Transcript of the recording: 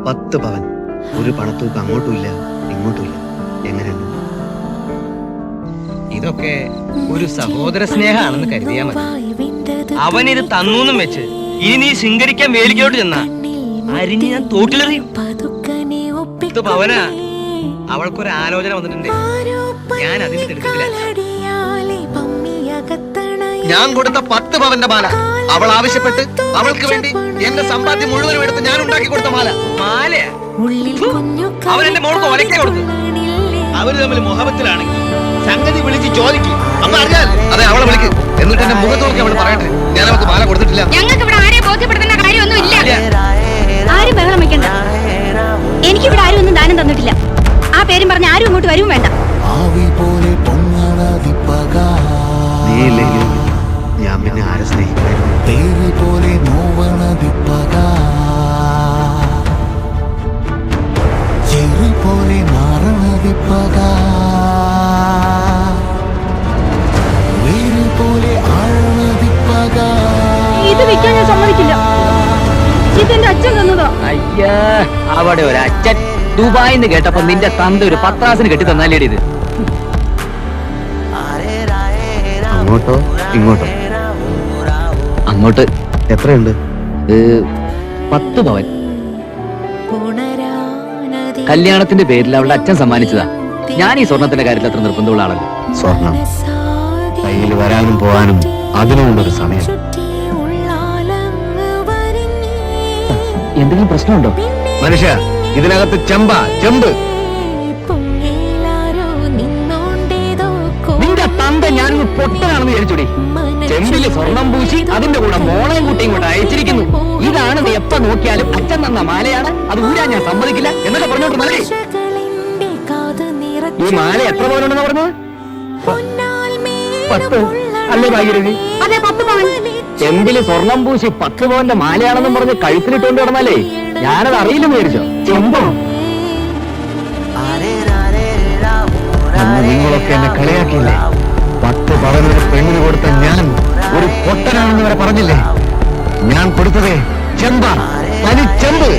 10 പവൻ. ഒരു പണത്തൂക്ക് അങ്ങോട്ടും ഇല്ല ഇങ്ങോട്ടും ഇല്ല. എങ്ങനെയുണ്ട്? ഇതൊക്കെ ഒരു സഹോദര സ്നേഹമാണെന്ന് കരുതിയാ മതി. അവനിത് തന്നൂന്നും വെച്ച് ഇനി നീ ശൃംഗരിക്കാൻ വേലിക്കോട്ട് ചെന്നാ അരിഞ്ഞ് ഞാൻ തോട്ടിലെറിയും. 10 പവനാ. അവൾക്കൊരു ആലോചന വന്നിട്ടുണ്ട്. ഞാൻ അതിന് എടുത്തിട്ടില്ല. ഞാൻ കൊടുത്ത 10 പവന്റെ മാല അവൾ ആവശ്യപ്പെട്ട് അവൾക്ക് വേണ്ടി എന്റെ സമ്പാദ്യം മുഴുവനും എടുത്ത് ഞാൻ ഉണ്ടാക്കി കൊടുത്ത മാല. മാലയാ? അവൻ എന്റെ മോൾക്ക് ഒലക്ക കൊടുത്തു. അവര് തമ്മിൽ മുഹബത്തിലാണെങ്കിൽ സംഗതി വിളിച്ച് ചോദിക്കും. അമ്മ അറിയാൻ. അതെ, അവളെ വിളിക്ക്. എന്നിട്ട് എന്റെ മുഖത്ത് നോക്കി അവൾ പറയട്ടെ ഞാൻ അവൾക്ക് മാല കൊടുത്തിട്ടില്ല. ഞങ്ങൾക്ക് ഇവിടെ ആരെയും ബോധ്യപ്പെടുത്തേണ്ട കാര്യമൊന്നും ഇല്ല. ആരും ബഹളം വെക്കണ്ട. എനിക്കിവിടെ ആരും ഒന്നും ദാനം തന്നിട്ടില്ല. ആ പേരും പറഞ്ഞ ആരും ഇങ്ങോട്ട് വരും വേണ്ട. നീയില്ലെങ്കിൽ ഞാൻ പിന്നെ ആരെ സ്നേഹിക്കായിരുന്നു? ഇത് വിൽക്കാൻ ഞാൻ സമ്മതിക്കില്ല. ഇതെന്റെ അച്ഛൻ തന്നതാ. അയ്യാ, അവിടെ ഒരു അച്ഛൻ ദുബായിന്ന് കേട്ടപ്പോ നിന്റെ തന്ത ഒരു പത്രാസിന് കെട്ടി തന്നാലേ ഇത്. അങ്ങോട്ടോ ഇങ്ങോട്ടോ? അങ്ങോട്ട്. എത്രയുണ്ട്? 10 പവൻ. കല്യാണത്തിന്റെ പേരിൽ അവളുടെ അച്ഛൻ സമ്മാനിച്ചതാ. ഞാൻ ഈ സ്വർണത്തിന്റെ കാര്യത്തിൽ അത്ര നിർബന്ധമുള്ള ആളല്ല. സ്വർണം കയ്യിൽ വരാനും പോവാനും അതിനുമുള്ളൊരു സമയം. എന്തെങ്കിലും പ്രശ്നമുണ്ടോ? മനുഷ്യ, ഇതിനകത്ത് ചെമ്പ്. നിന്റെ തന്ത ഞാനൊന്ന് പൊട്ടനാണെന്ന് വിചാരിച്ചോടി. ചെമ്പില് സ്വർണം പൂശി അതിന്റെ കൂടെ മോളയും കുട്ടിയും കൊണ്ട് അയച്ചിരിക്കുന്നു. ഇതാണ് നീ എപ്പ നോക്കിയാലും അച്ഛൻ തന്ന മാലയാണ്, അത് ഊരാൻ ഞാൻ സമ്മതിക്കില്ല എന്നൊക്കെ പറഞ്ഞോണ്ടല്ലേ. ഈ മാല എത്ര പവനുണ്ടെന്ന് പറഞ്ഞത്? 10 അല്ലേ ഭാഗ്യരവി? അതെ, 10 പവൻ. ചെമ്പില് സ്വർണം പൂശി 10 പവന്റെ മാലയാണെന്നും പറഞ്ഞ് കഴുത്തിലിട്ടുകൊണ്ട് കിടന്നാലേ ഞാനത് അറിയില്ലെന്ന് വിചാരിച്ചോ? ചെമ്പോ? നിങ്ങളൊക്കെ എന്നെ കളിയാക്കിയില്ലേ? 10 പവനൊരു പെണ്ണിന് കൊടുത്ത ഞാൻ ഒരു പൊട്ടനാണെന്ന് വരെ പറഞ്ഞില്ലേ? ഞാൻ കൊടുത്തതേ ചെമ്പാ, തനി ചെമ്പ്.